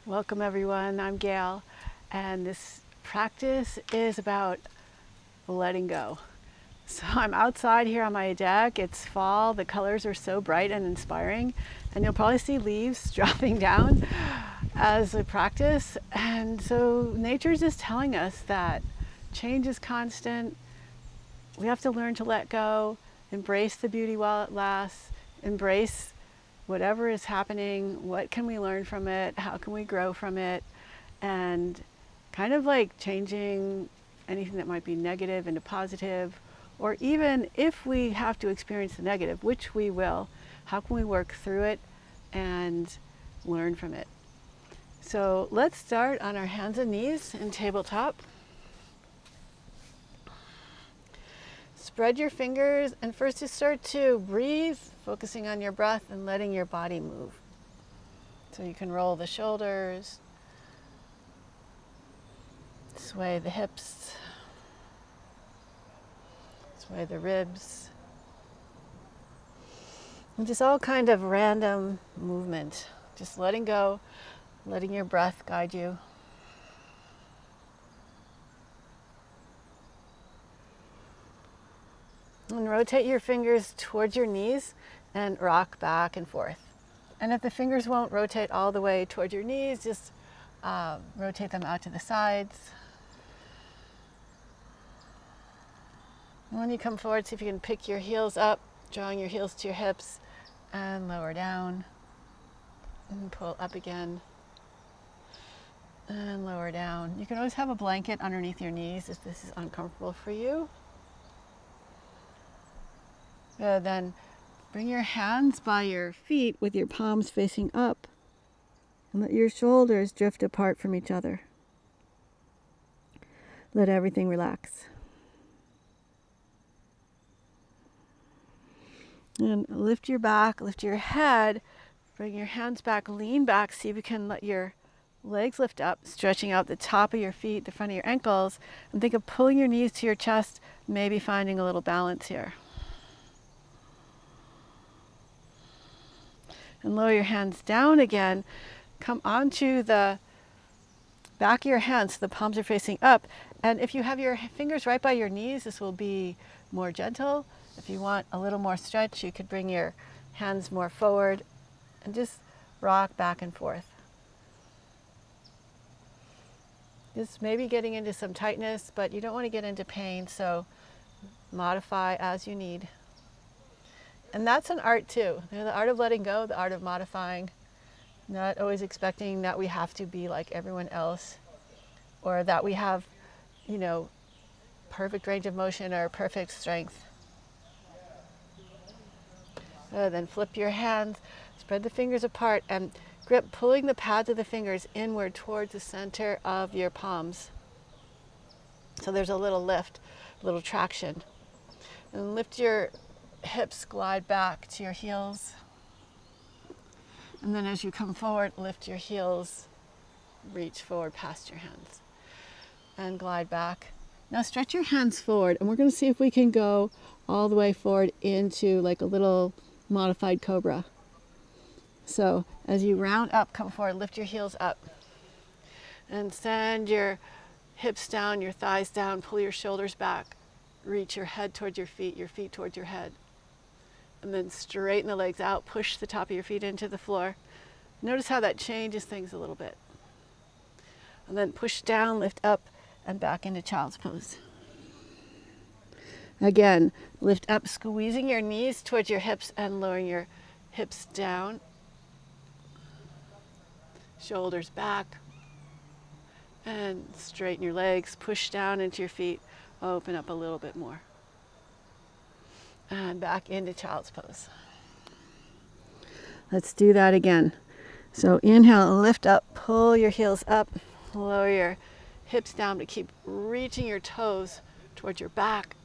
Welcome everyone, I'm Gayle, and this practice is about letting go. So I'm outside here on my deck, it's fall, the colors are so bright and inspiring, and you'll probably see leaves dropping down as I practice. And so nature's just telling us that change is constant, we have to learn to let go, embrace the beauty while it lasts, embrace whatever is happening, what can we learn from it, how can we grow from it, and kind of like changing anything that might be negative into positive, or even if we have to experience the negative, which we will, how can we work through it and learn from it. So let's start on our hands and knees in tabletop. Spread your fingers, and first just start to breathe, focusing on your breath and letting your body move. So you can roll the shoulders, sway the hips, sway the ribs, and just all kind of random movement. Just letting go, letting your breath guide you. And rotate your fingers towards your knees and rock back and forth. And if the fingers won't rotate all the way towards your knees, just rotate them out to the sides. And when you come forward, see if you can pick your heels up, drawing your heels to your hips, and lower down. And pull up again. And lower down. You can always have a blanket underneath your knees if this is uncomfortable for you. Then bring your hands by your feet with your palms facing up, and let your shoulders drift apart from each other. Let everything relax. And lift your back, lift your head, bring your hands back, lean back, see if you can let your legs lift up, stretching out the top of your feet, the front of your ankles, and think of pulling your knees to your chest, maybe finding a little balance here. And lower your hands down again. Come onto the back of your hands so the palms are facing up. And if you have your fingers right by your knees, this will be more gentle. If you want a little more stretch, you could bring your hands more forward and just rock back and forth. Just maybe getting into some tightness, but you don't want to get into pain, so modify as you need. And that's an art too. The art of letting go, the art of modifying, not always expecting that we have to be like everyone else, or that we have, perfect range of motion or perfect strength. Then flip your hands, spread the fingers apart, and grip, pulling the pads of the fingers inward towards the center of your palms. So there's a little lift, a little traction. And lift your hips, glide back to your heels. And then as you come forward, lift your heels, reach forward past your hands, and glide back. Now stretch your hands forward, and we're going to see if we can go all the way forward into like a little modified cobra. So as you round up, come forward, lift your heels up, and send your hips down, your thighs down, pull your shoulders back, reach your head towards your feet towards your head. And then straighten the legs out, push the top of your feet into the floor. Notice how that changes things a little bit. And then push down, lift up, and back into child's pose. Again, lift up, squeezing your knees towards your hips and lowering your hips down. Shoulders back. And straighten your legs, push down into your feet, open up a little bit more. And back into child's pose. Let's do that again. So inhale, lift up, pull your heels up, lower your hips down, but keep reaching your toes towards your back.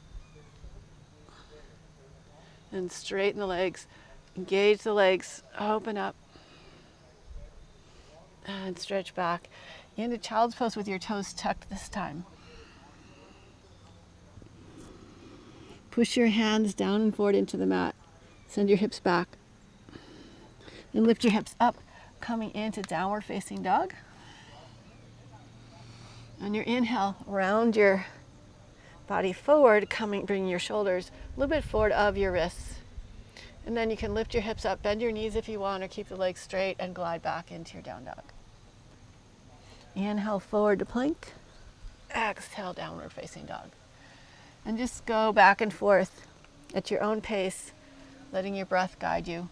And straighten the legs, engage the legs, open up, and stretch back into child's pose with your toes tucked this time. Push your hands down and forward into the mat. Send your hips back. And lift your hips up, coming into downward facing dog. On your inhale, round your body forward, bring your shoulders a little bit forward of your wrists. And then you can lift your hips up, bend your knees if you want, or keep the legs straight and glide back into your down dog. Inhale forward to plank. Exhale, downward facing dog. And just go back and forth at your own pace, letting your breath guide you.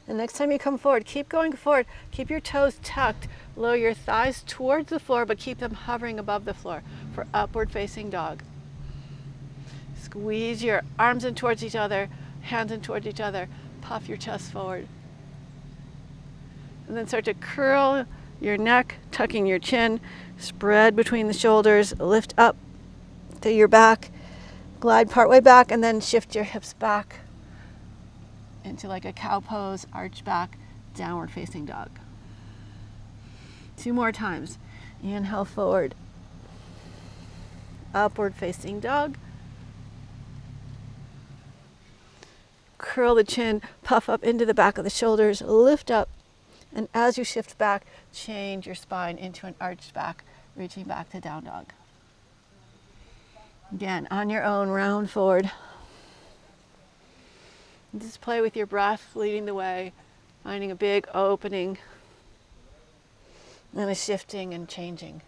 And next time you come forward, keep going forward. Keep your toes tucked. Lower your thighs towards the floor, but keep them hovering above the floor for upward facing dog. Squeeze your arms in towards each other, hands in towards each other. Puff your chest forward. And then start to curl your neck, tucking your chin, spread between the shoulders, lift up to your back, glide partway back, and then shift your hips back into like a cow pose, arch back, downward facing dog. 2 more times. Inhale forward, upward facing dog. Curl the chin, puff up into the back of the shoulders, lift up, and as you shift back, change your spine into an arched back, reaching back to down dog. Again, on your own, round forward. Just play with your breath, leading the way, finding a big opening, and a shifting and changing.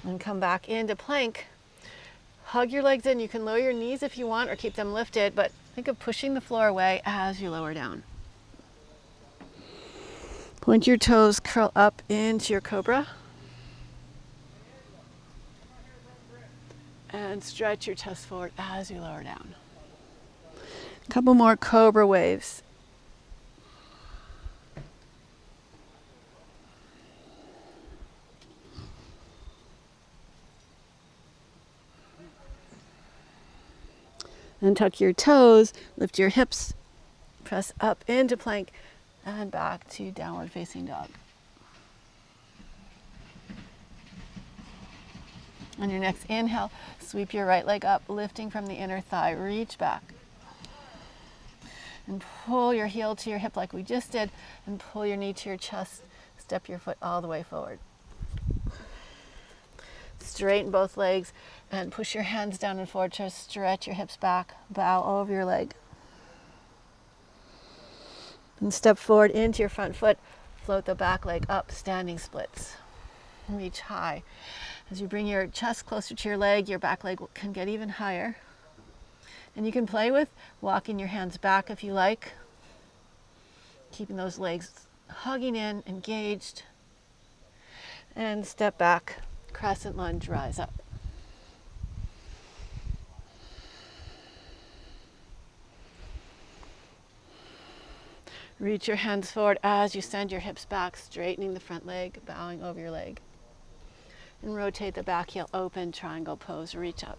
And come back into plank. Hug your legs in. You can lower your knees if you want or keep them lifted, but think of pushing the floor away as you lower down. Point your toes, curl up into your cobra. And stretch your chest forward as you lower down. A couple more cobra waves. And tuck your toes, lift your hips, press up into plank, and back to downward facing dog. On your next inhale, sweep your right leg up, lifting from the inner thigh, reach back. And pull your heel to your hip like we just did, and pull your knee to your chest, step your foot all the way forward. Straighten both legs and push your hands down and forward to stretch your hips back, bow over your leg. And step forward into your front foot, float the back leg up, standing splits. Reach high. As you bring your chest closer to your leg, your back leg can get even higher. And you can play with walking your hands back if you like, keeping those legs hugging in, engaged. And step back, crescent lunge, rise up. Reach your hands forward as you send your hips back, straightening the front leg, bowing over your leg. And rotate the back heel open, triangle pose, reach up.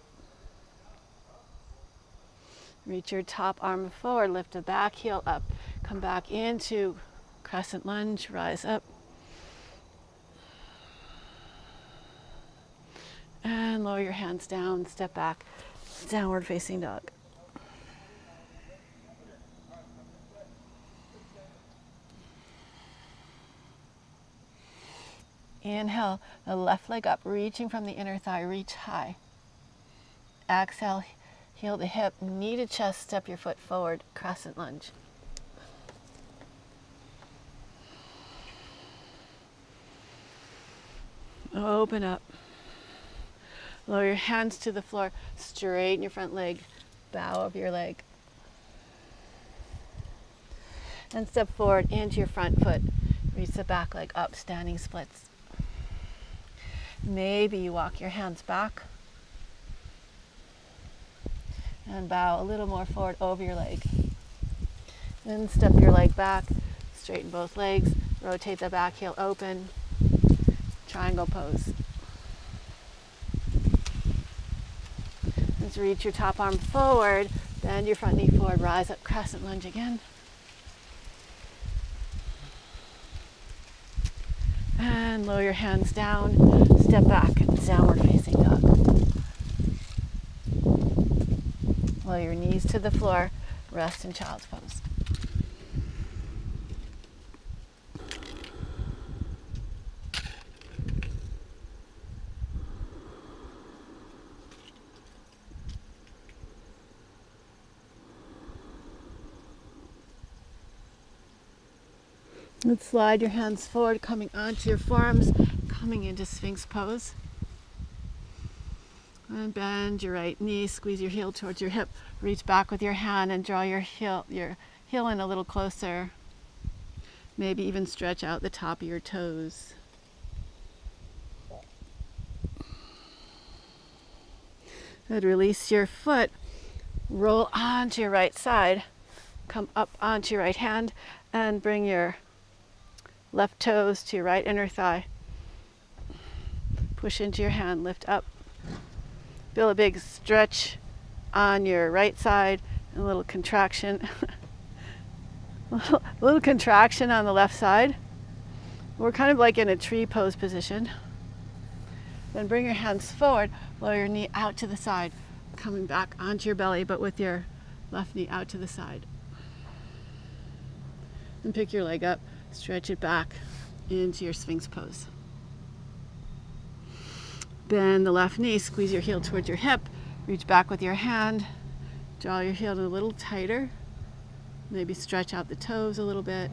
Reach your top arm forward, lift the back heel up. Come back into crescent lunge, rise up. And lower your hands down, step back, downward facing dog. Inhale, the left leg up, reaching from the inner thigh, reach high. Exhale, heel to hip, knee to chest, step your foot forward, crescent lunge. Open up. Lower your hands to the floor, straighten your front leg, bow over your leg. And step forward into your front foot, reach the back leg up, standing splits. Maybe you walk your hands back and bow a little more forward over your leg. Then step your leg back, straighten both legs, rotate the back heel open, triangle pose. Let's reach your top arm forward, bend your front knee forward, rise up, crescent lunge again. And And lower your hands down, step back, downward facing dog. Lower your knees to the floor, rest in child's pose. And slide your hands forward, coming onto your forearms, coming into Sphinx pose. And bend your right knee, squeeze your heel towards your hip, reach back with your hand and draw your heel in a little closer. Maybe even stretch out the top of your toes. Good, release your foot, roll onto your right side, come up onto your right hand, and bring your left toes to your right inner thigh. Push into your hand, lift up. Feel a big stretch on your right side, and a little contraction. A little contraction on the left side. We're kind of like in a tree pose position. Then bring your hands forward, lower your knee out to the side, coming back onto your belly, but with your left knee out to the side. And pick your leg up, stretch it back into your Sphinx pose. Bend the left knee, squeeze your heel towards your hip, reach back with your hand, draw your heel a little tighter, maybe stretch out the toes a little bit.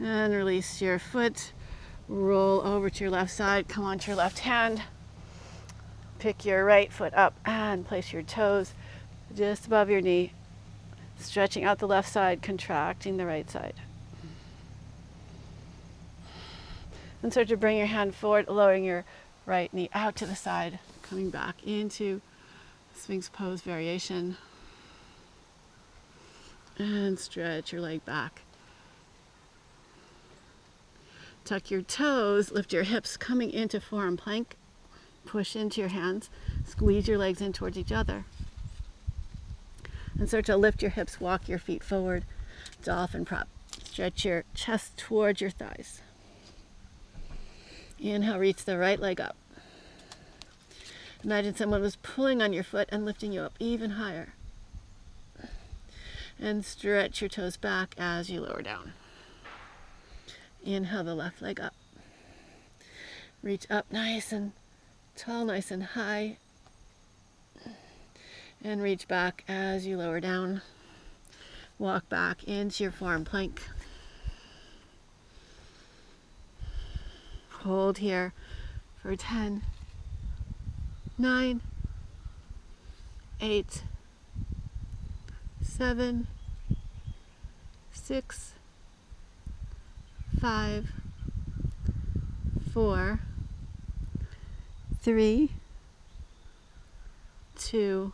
And release your foot, roll over to your left side, come onto your left hand, pick your right foot up and place your toes just above your knee, stretching out the left side, contracting the right side. And start to bring your hand forward, lowering your right knee out to the side, coming back into Sphinx pose variation. And stretch your leg back. Tuck your toes, lift your hips, coming into forearm plank. Push into your hands, squeeze your legs in towards each other. And start to lift your hips, walk your feet forward, dolphin prop. Stretch your chest towards your thighs. Inhale, reach the right leg up. Imagine someone was pulling on your foot and lifting you up even higher. And stretch your toes back as you lower down. Inhale the left leg up. Reach up nice and tall, nice and high. And reach back as you lower down. Walk back into your forearm plank. Hold here for 10, 9, 8, 7, 6, 5, 4, 3, 2,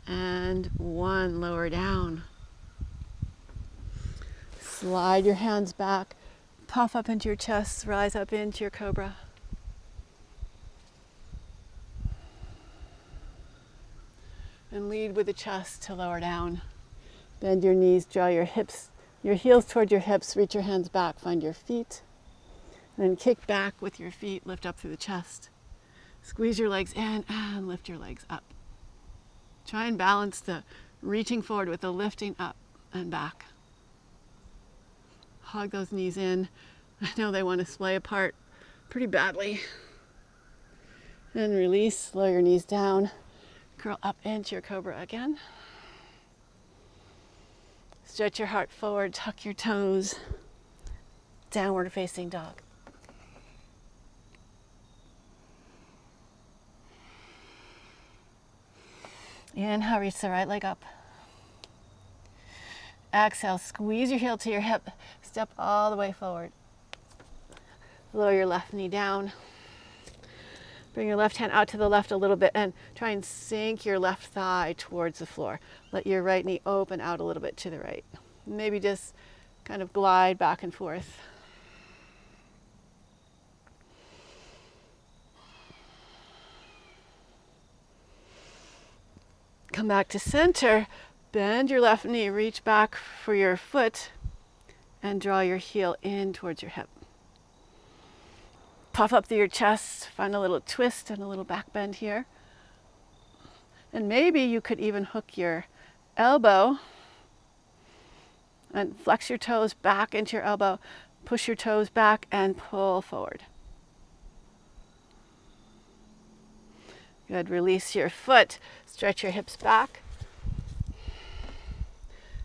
and 1. Lower down. Slide your hands back. Puff up into your chest, rise up into your cobra. And lead with the chest to lower down. Bend your knees, draw your hips, your heels toward your hips, reach your hands back, find your feet. And then kick back with your feet, lift up through the chest. Squeeze your legs in and lift your legs up. Try and balance the reaching forward with the lifting up and back. Hug those knees in. I know they want to splay apart pretty badly. And release, lower your knees down. Curl up into your cobra again. Stretch your heart forward, tuck your toes. Downward facing dog. Inhale, reach the right leg up. Exhale, squeeze your heel to your hip. Step all the way forward. Lower your left knee down. Bring your left hand out to the left a little bit and try and sink your left thigh towards the floor. Let your right knee open out a little bit to the right. Maybe just kind of glide back and forth. Come back to center. Bend your left knee, reach back for your foot, and draw your heel in towards your hip. Puff up through your chest, find a little twist and a little back bend here. And maybe you could even hook your elbow and flex your toes back into your elbow, push your toes back and pull forward. Good, release your foot, stretch your hips back.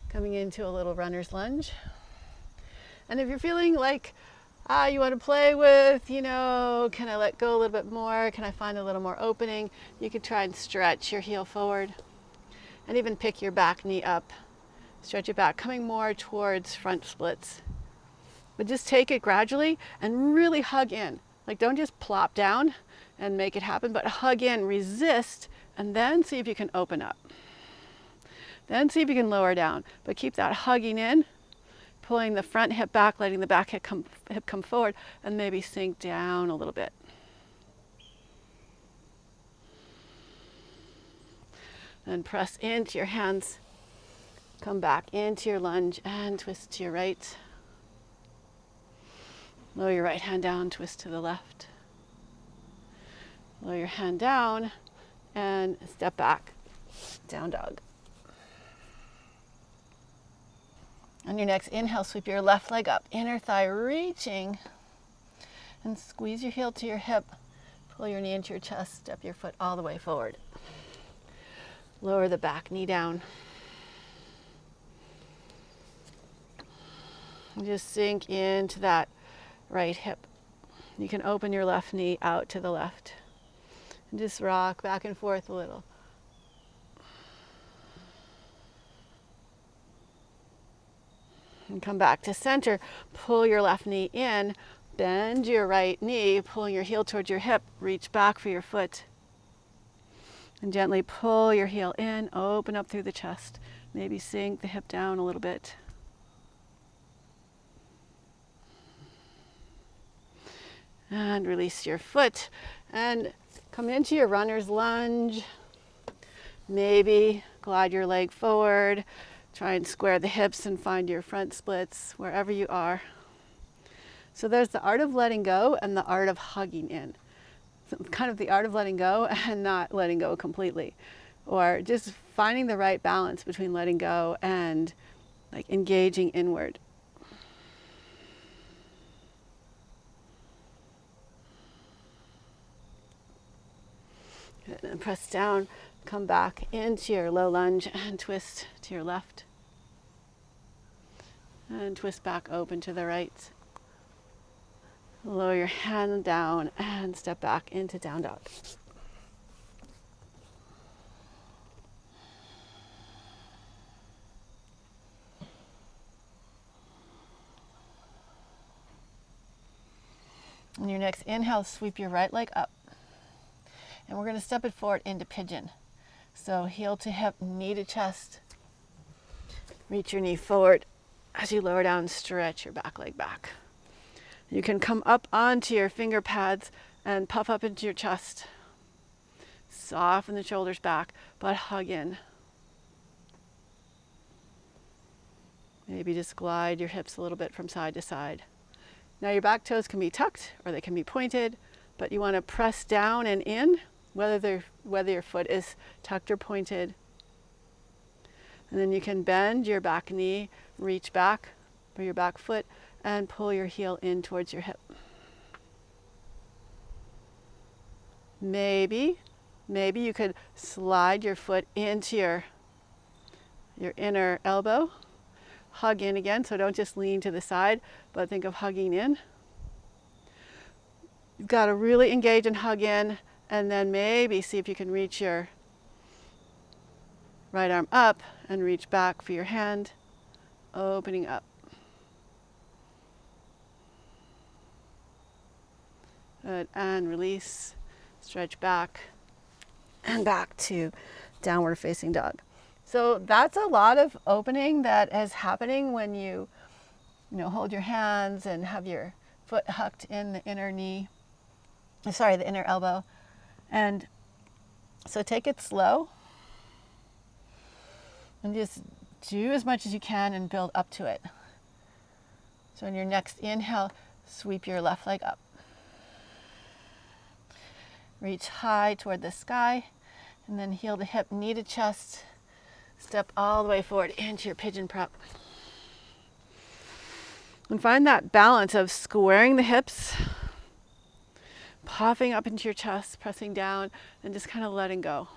Coming into a little runner's lunge. And if you're feeling like you want to play with, can I let go a little bit more? Can I find a little more opening? You could try and stretch your heel forward and even pick your back knee up. Stretch it back, coming more towards front splits. But just take it gradually and really hug in. Like, don't just plop down and make it happen, but hug in, resist, and then see if you can open up. Then see if you can lower down, but keep that hugging in, pulling the front hip back, letting the back hip come forward, and maybe sink down a little bit. Then press into your hands, come back into your lunge and twist to your right. Lower your right hand down, twist to the left. Lower your hand down and step back, down dog. On your next inhale, sweep your left leg up, inner thigh reaching, and squeeze your heel to your hip. Pull your knee into your chest, step your foot all the way forward. Lower the back knee down. And just sink into that right hip. You can open your left knee out to the left. And just rock back and forth a little. And come back to center. Pull your left knee in. Bend your right knee, pulling your heel towards your hip. Reach back for your foot. And gently pull your heel in. Open up through the chest. Maybe sink the hip down a little bit. And release your foot. And come into your runner's lunge. Maybe glide your leg forward. Try and square the hips and find your front splits wherever you are. So there's the art of letting go and the art of hugging in. So kind of the art of letting go and not letting go completely. Or just finding the right balance between letting go and like engaging inward. Good. And press down. Come back into your low lunge and twist to your left. And twist back open to the right. Lower your hand down and step back into down dog. On your next inhale, sweep your right leg up. And we're going to step it forward into pigeon. So heel to hip, knee to chest. Reach your knee forward. As you lower down, stretch your back leg back. You can come up onto your finger pads and puff up into your chest. Soften the shoulders back, but hug in. Maybe just glide your hips a little bit from side to side. Now your back toes can be tucked or they can be pointed, but you want to press down and in, whether your foot is tucked or pointed. And then you can bend your back knee, reach back for your back foot, and pull your heel in towards your hip. Maybe you could slide your foot into your inner elbow. Hug in again, so don't just lean to the side, but think of hugging in. You've got to really engage and hug in, and then maybe see if you can reach your right arm up and reach back for your hand, opening up. Good, and release, stretch back, and back to downward facing dog. So that's a lot of opening that is happening when you hold your hands and have your foot hucked in the inner knee, the inner elbow. And so take it slow. And just do as much as you can and build up to it. So in your next inhale, sweep your left leg up. Reach high toward the sky, and then heel to hip, knee to chest. Step all the way forward into your pigeon prep. And find that balance of squaring the hips, puffing up into your chest, pressing down, and just kind of letting go.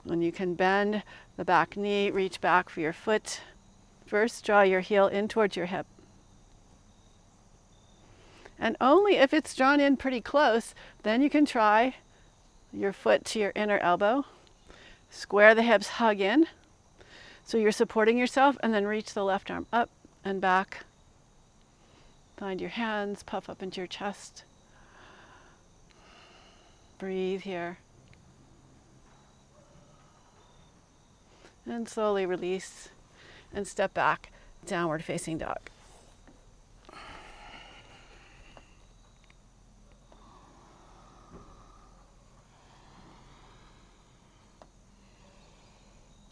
And you can bend the back knee, reach back for your foot. First, draw your heel in towards your hip. And only if it's drawn in pretty close, then you can try your foot to your inner elbow. Square the hips, hug in. So you're supporting yourself, and then reach the left arm up and back. Find your hands, puff up into your chest. Breathe here. And slowly release and step back, downward facing dog.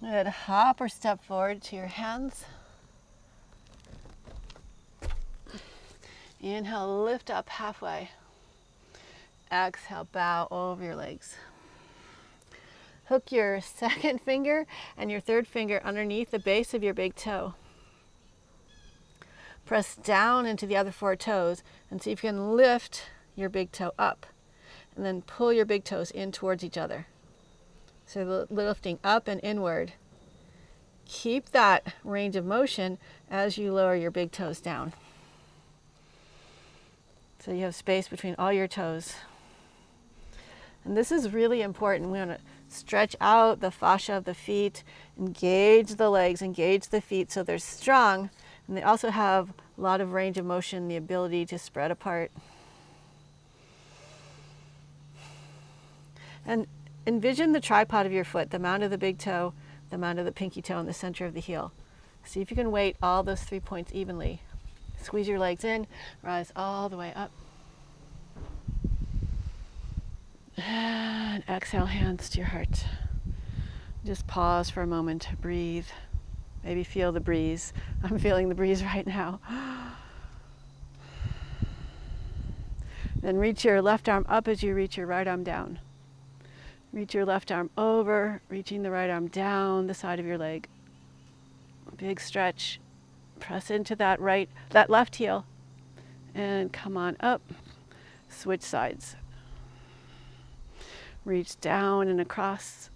Good. Hop or step forward to your hands. Inhale, lift up halfway. Exhale, bow over your legs. Hook your second finger and your third finger underneath the base of your big toe. Press down into the other 4 toes and see if you can lift your big toe up. And then pull your big toes in towards each other. So lifting up and inward. Keep that range of motion as you lower your big toes down. So you have space between all your toes. And this is really important. We want to stretch out the fascia of the feet, engage the legs, engage the feet so they're strong. And they also have a lot of range of motion, the ability to spread apart. And envision the tripod of your foot, the mound of the big toe, the mound of the pinky toe, and the center of the heel. See if you can weight all those 3 points evenly. Squeeze your legs in, rise all the way up. And exhale, hands to your heart. Just pause for a moment, breathe. Maybe feel the breeze. I'm feeling the breeze right now. Then reach your left arm up as you reach your right arm down. Reach your left arm over, reaching the right arm down the side of your leg. Big stretch. Press into that left heel. And come on up. Switch sides. Reach down and across.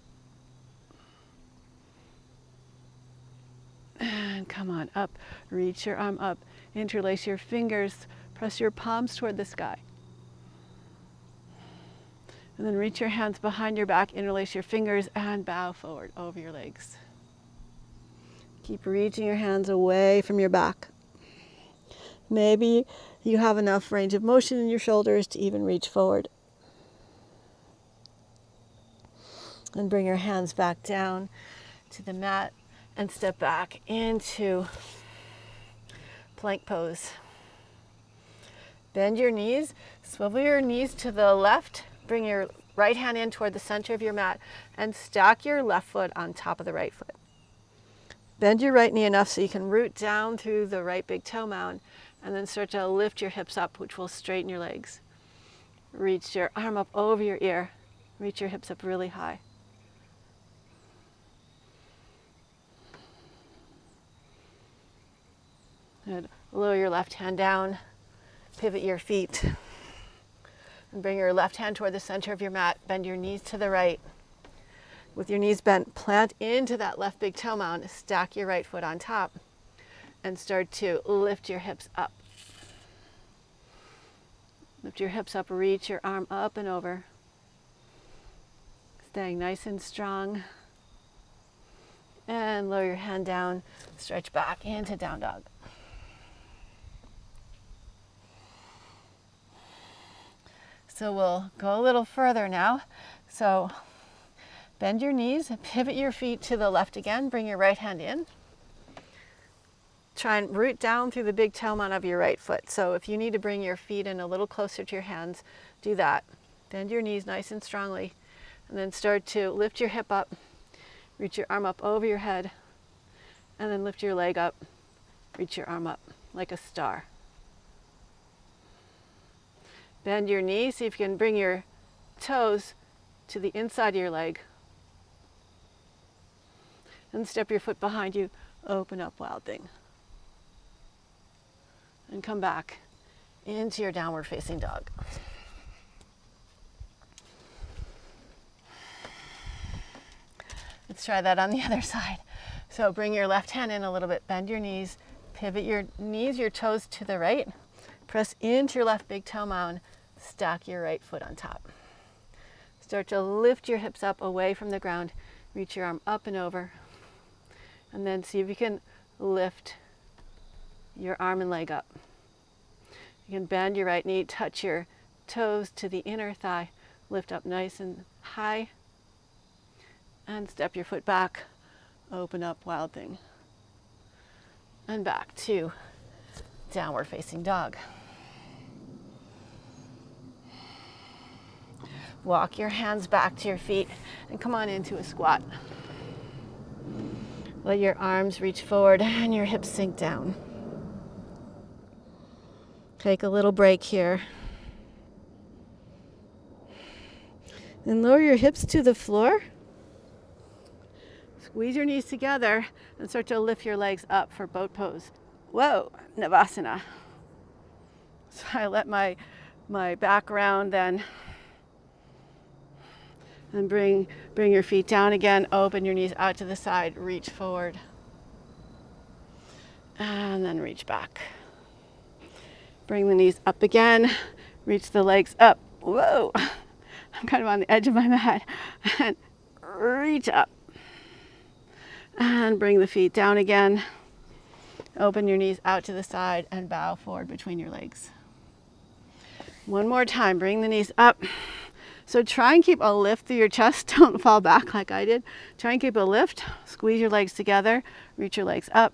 And come on up. Reach your arm up. Interlace your fingers. Press your palms toward the sky. And then reach your hands behind your back, interlace your fingers, and bow forward over your legs. Keep reaching your hands away from your back. Maybe you have enough range of motion in your shoulders to even reach forward. And bring your hands back down to the mat and step back into plank pose. Bend your knees, swivel your knees to the left. Bring your right hand in toward the center of your mat and stack your left foot on top of the right foot. Bend your right knee enough so you can root down through the right big toe mound and then start to lift your hips up, which will straighten your legs. Reach your arm up over your ear. Reach your hips up really high. Good. Lower your left hand down. Pivot your feet. And bring your left hand toward the center of your mat. Bend your knees to the right. With your knees bent, plant into that left big toe mound. Stack your right foot on top. And start to lift your hips up. Lift your hips up, reach your arm up and over. Staying nice and strong. And lower your hand down. Stretch back into down dog. So we'll go a little further now. So bend your knees, pivot your feet to the left again, bring your right hand in. Try and root down through the big toe mound of your right foot. So if you need to bring your feet in a little closer to your hands, do that. Bend your knees nice and strongly. And then start to lift your hip up. Reach your arm up over your head. And then lift your leg up. Reach your arm up like a star. Bend your knees. See if you can bring your toes to the inside of your leg. And step your foot behind you. Open up, wild thing. And come back into your downward facing dog. Let's try that on the other side. So bring your left hand in a little bit. Bend your knees. Pivot your knees, your toes to the right. Press into your left big toe mound. Stack your right foot on top. Start to lift your hips up away from the ground. Reach your arm up and over. And then see if you can lift your arm and leg up. You can bend your right knee, touch your toes to the inner thigh. Lift up nice and high. And step your foot back. Open up, wild thing. And back to downward facing dog. Walk your hands back to your feet and come on into a squat. Let your arms reach forward and your hips sink down. Take a little break here. Then lower your hips to the floor. Squeeze your knees together and start to lift your legs up for boat pose. Whoa, Navasana. So I let my back round then. And bring your feet down again. Open your knees out to the side. Reach forward. And then reach back. Bring the knees up again. Reach the legs up. Whoa. I'm kind of on the edge of my mat. And reach up. And bring the feet down again. Open your knees out to the side and bow forward between your legs. One more time. Bring the knees up. So try and keep a lift through your chest. Don't fall back like I did. Try and keep a lift. Squeeze your legs together. Reach your legs up.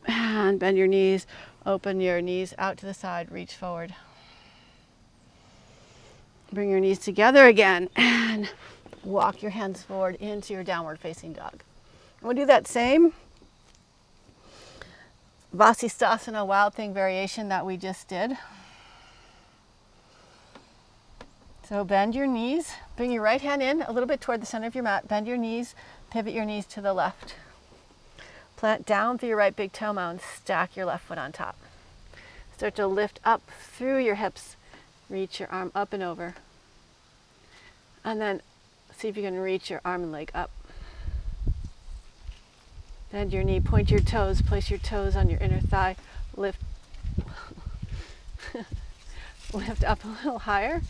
And bend your knees. Open your knees out to the side. Reach forward. Bring your knees together again. And walk your hands forward into your downward facing dog. We'll do that same Vasisthasana wild thing variation that we just did. So bend your knees, bring your right hand in a little bit toward the center of your mat, bend your knees, pivot your knees to the left. Plant down through your right big toe mound, stack your left foot on top. Start to lift up through your hips, reach your arm up and over. And then see if you can reach your arm and leg up. Bend your knee, point your toes, place your toes on your inner thigh, lift, lift up a little higher.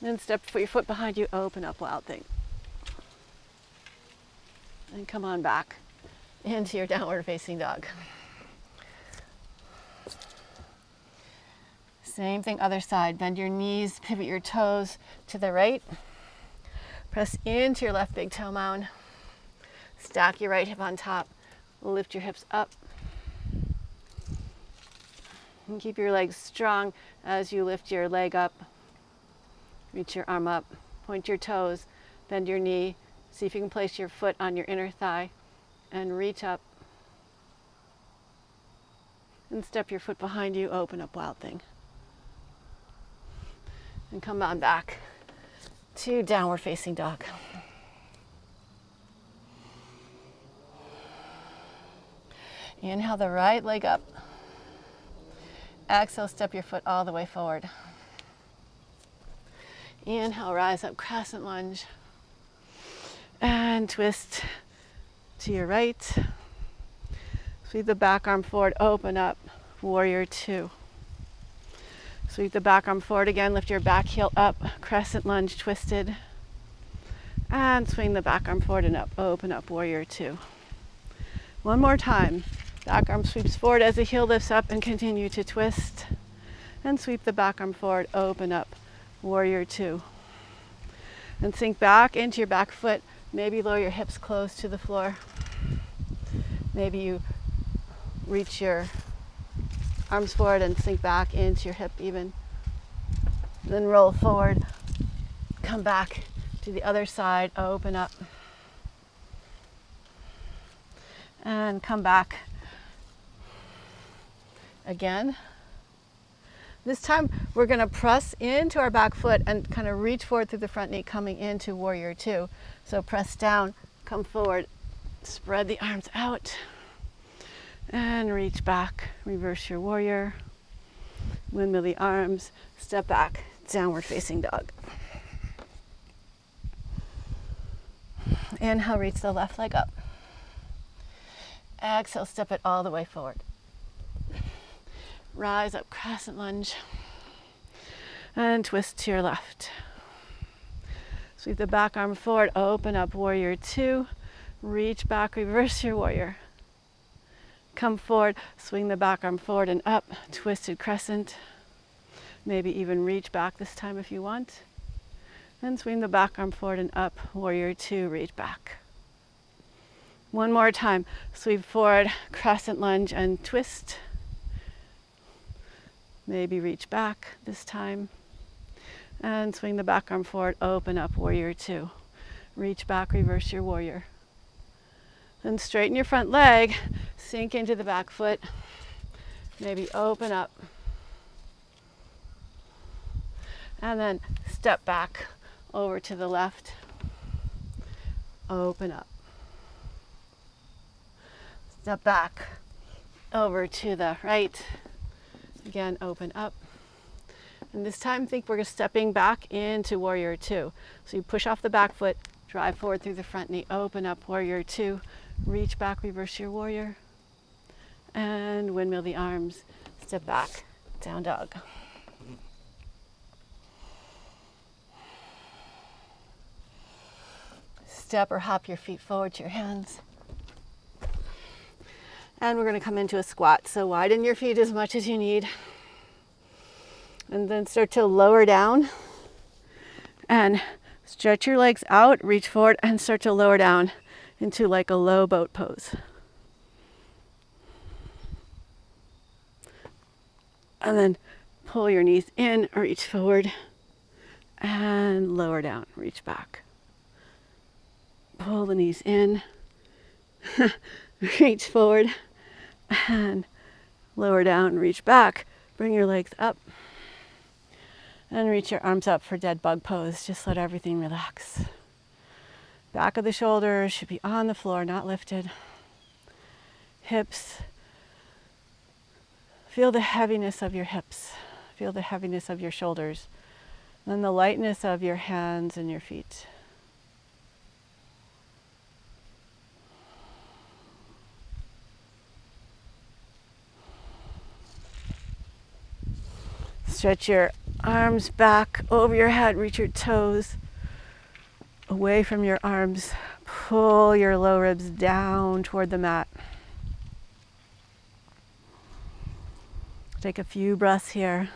Then step your foot behind you, open up, wild thing. And come on back into your downward facing dog. Same thing, other side. Bend your knees, pivot your toes to the right. Press into your left big toe mound. Stack your right hip on top. Lift your hips up. And keep your legs strong as you lift your leg up. Reach your arm up, point your toes, bend your knee. See if you can place your foot on your inner thigh and reach up. And step your foot behind you, open up, wild thing. And come on back to downward facing dog. Inhale the right leg up. Exhale, step your foot all the way forward. Inhale, rise up, crescent lunge. And twist to your right. Sweep the back arm forward, open up, warrior two. Sweep the back arm forward again, lift your back heel up, crescent lunge, twisted. And swing the back arm forward and up, open up, warrior two. One more time. Back arm sweeps forward as the heel lifts up and continue to twist. And sweep the back arm forward, open up, warrior two. And sink back into your back foot. Maybe lower your hips close to the floor. Maybe you reach your arms forward and sink back into your hip even. Then roll forward, come back to the other side, open up. And come back again. This time we're going to press into our back foot and kind of reach forward through the front knee, coming into warrior two. So press down, come forward, spread the arms out, and reach back. Reverse your warrior. Windmill the arms, step back, downward facing dog. Inhale, reach the left leg up. Exhale, step it all the way forward. Rise up, crescent lunge, and twist to your left. Sweep the back arm forward, open up, warrior two, reach back, reverse your warrior. Come forward, swing the back arm forward and up, twisted crescent. Maybe even reach back this time if you want. And swing the back arm forward and up, warrior two, reach back. One more time, sweep forward, crescent lunge and twist. Maybe reach back this time. And swing the back arm forward, open up, warrior two. Reach back, reverse your warrior. Then straighten your front leg, sink into the back foot. Maybe open up. And then step back over to the left. Open up. Step back over to the right. Again, open up. And this time, think we're stepping back into warrior two. So you push off the back foot, drive forward through the front knee, open up, warrior two, reach back, reverse your warrior, and windmill the arms, step back, down dog. Step or hop your feet forward to your hands. And we're going to come into a squat. So widen your feet as much as you need. And then start to lower down. And stretch your legs out, reach forward, and start to lower down into like a low boat pose. And then pull your knees in, reach forward, and lower down, reach back. Pull the knees in, reach forward, and lower down, reach back. Bring your legs up, and reach your arms up for dead bug pose. Just let everything relax. Back of the shoulders should be on the floor, not lifted. Hips. Feel the heaviness of your hips. Feel the heaviness of your shoulders. And the lightness of your hands and your feet. Stretch your arms back over your head, reach your toes away from your arms. Pull your low ribs down toward the mat. Take a few breaths here.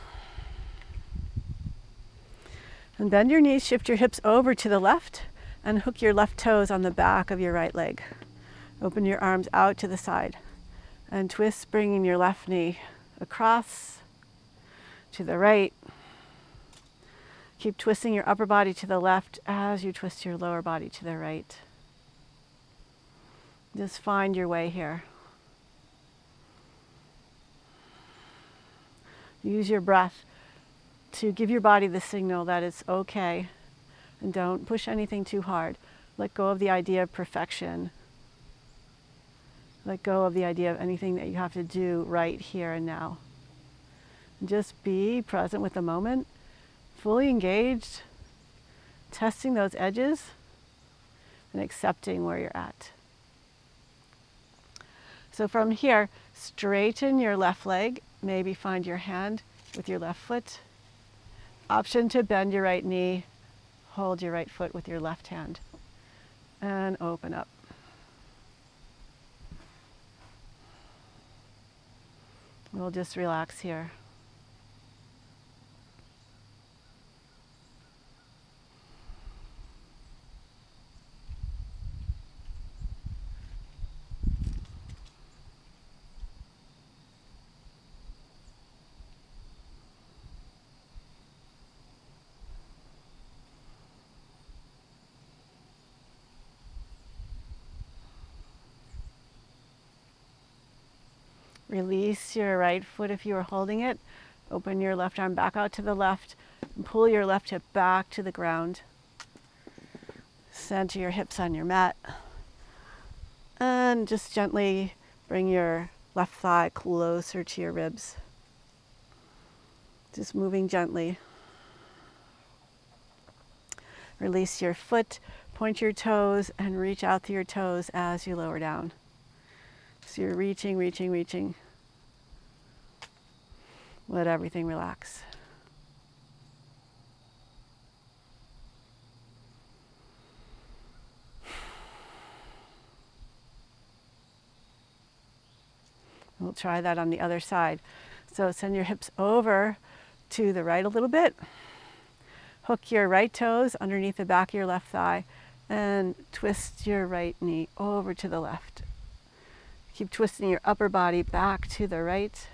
And bend your knees, shift your hips over to the left, and hook your left toes on the back of your right leg. Open your arms out to the side, and twist, bringing your left knee across to the right. Keep twisting your upper body to the left as you twist your lower body to the right. Just find your way here. Use your breath to give your body the signal that it's okay, and don't push anything too hard. Let go of the idea of perfection. Let go of the idea of anything that you have to do right here and now. Just be present with the moment, fully engaged, testing those edges, and accepting where you're at. So from here, straighten your left leg, maybe find your hand with your left foot. Option to bend your right knee, hold your right foot with your left hand, and open up. We'll just relax here. Release your right foot if you are holding it. Open your left arm back out to the left and pull your left hip back to the ground. Center your hips on your mat. And just gently bring your left thigh closer to your ribs. Just moving gently. Release your foot, point your toes, and reach out through your toes as you lower down. So you're reaching, reaching, reaching. Let everything relax. We'll try that on the other side. So send your hips over to the right a little bit. Hook your right toes underneath the back of your left thigh and twist your right knee over to the left. Keep twisting your upper body back to the right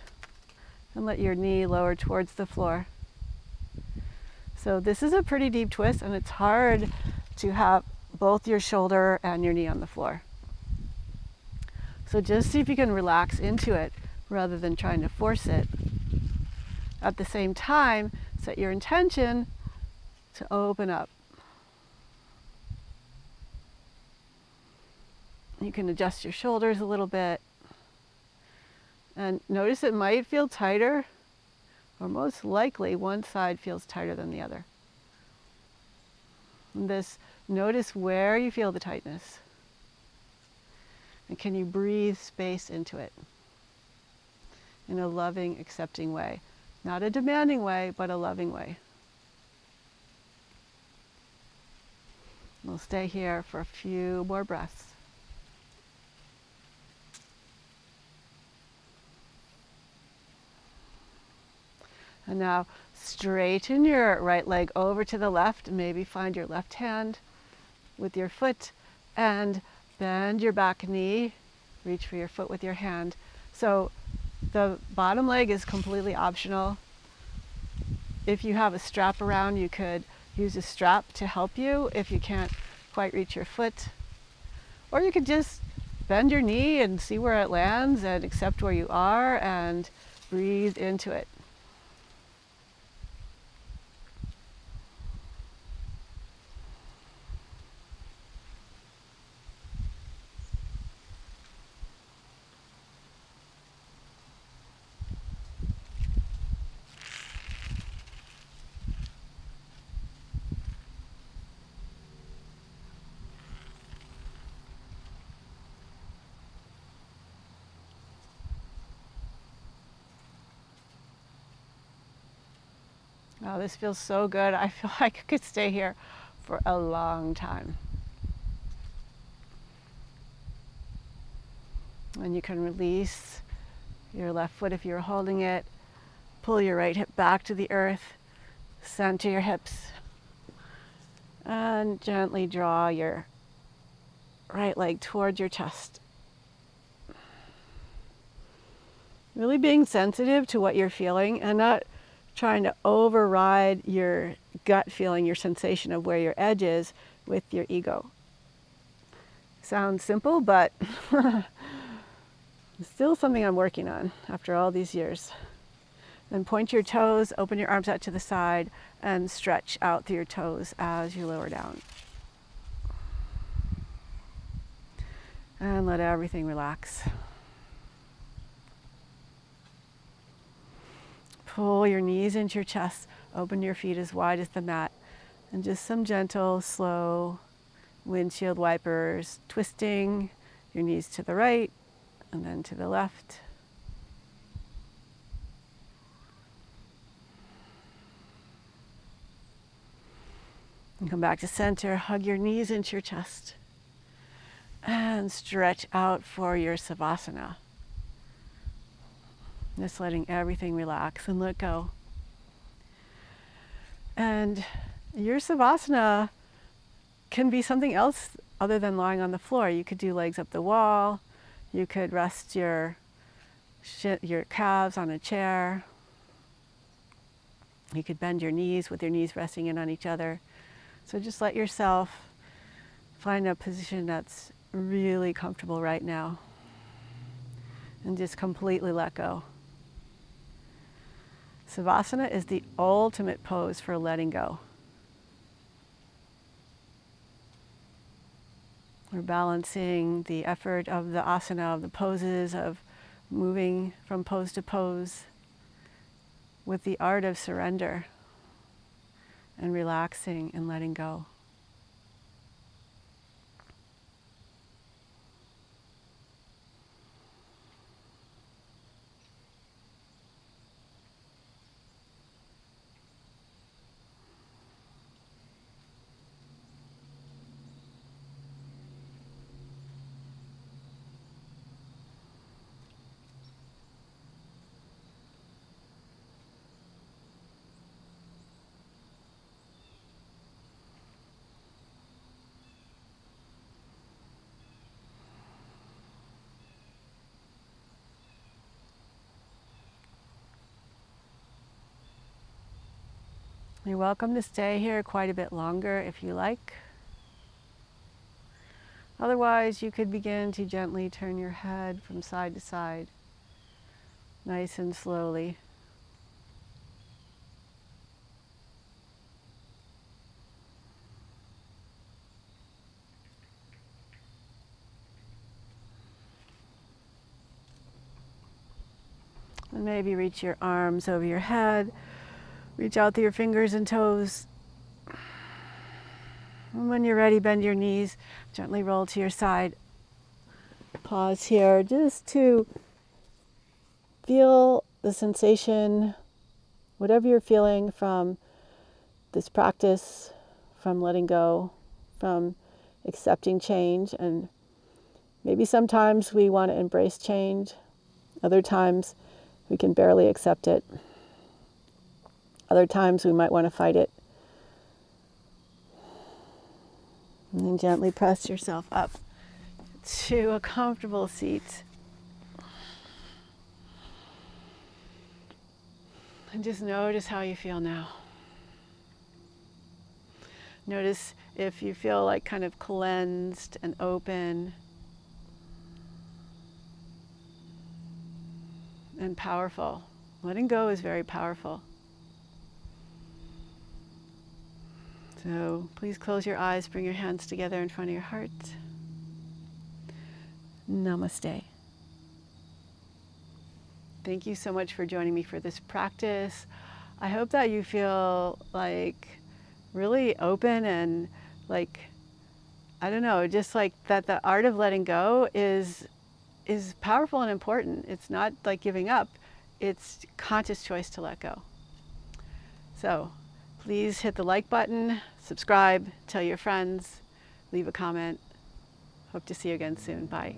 and let your knee lower towards the floor. So this is a pretty deep twist, and it's hard to have both your shoulder and your knee on the floor. So just see if you can relax into it rather than trying to force it. At the same time, set your intention to open up. You can adjust your shoulders a little bit. And notice it might feel tighter, or most likely one side feels tighter than the other. And notice where you feel the tightness. And can you breathe space into it in a loving, accepting way? Not a demanding way, but a loving way. We'll stay here for a few more breaths. And now straighten your right leg over to the left. Maybe find your left hand with your foot and bend your back knee. Reach for your foot with your hand. So the bottom leg is completely optional. If you have a strap around, you could use a strap to help you if you can't quite reach your foot. Or you could just bend your knee and see where it lands and accept where you are and breathe into it. Oh, this feels so good. I feel like I could stay here for a long time. And you can release your left foot if you're holding it. Pull your right hip back to the earth. Center your hips. And gently draw your right leg towards your chest. Really being sensitive to what you're feeling and not trying to override your gut feeling, your sensation of where your edge is with your ego. Sounds simple, but it's still something I'm working on after all these years. Then point your toes, open your arms out to the side, and stretch out through your toes as you lower down. And let everything relax. Pull your knees into your chest, open your feet as wide as the mat, and just some gentle, slow windshield wipers, twisting your knees to the right and then to the left. And come back to center, hug your knees into your chest, and stretch out for your Savasana. Just letting everything relax and let go. And your Savasana can be something else other than lying on the floor. You could do legs up the wall. You could rest your calves on a chair. You could bend your knees with your knees resting in on each other. So just let yourself find a position that's really comfortable right now. and just completely let go. Savasana is the ultimate pose for letting go. We're balancing the effort of the asana, of the poses, of moving from pose to pose with the art of surrender and relaxing and letting go. You're welcome to stay here quite a bit longer if you like. Otherwise, you could begin to gently turn your head from side to side, nice and slowly. And maybe reach your arms over your head, reach out through your fingers and toes. And when you're ready, bend your knees, gently roll to your side. Pause here just to feel the sensation, whatever you're feeling from this practice, from letting go, from accepting change. And maybe sometimes we want to embrace change. Other times we can barely accept it. Other times we might want to fight it. And then gently press yourself up to a comfortable seat. And just notice how you feel now. Notice if you feel like kind of cleansed and open and powerful. Letting go is very powerful. So please close your eyes, bring your hands together in front of your heart. Namaste. Thank you so much for joining me for this practice. I hope that you feel like really open and like, I don't know, just like that the art of letting go is powerful and important. It's not like giving up, it's conscious choice to let go. So please hit the like button, subscribe, tell your friends, leave a comment. Hope to see you again soon. Bye.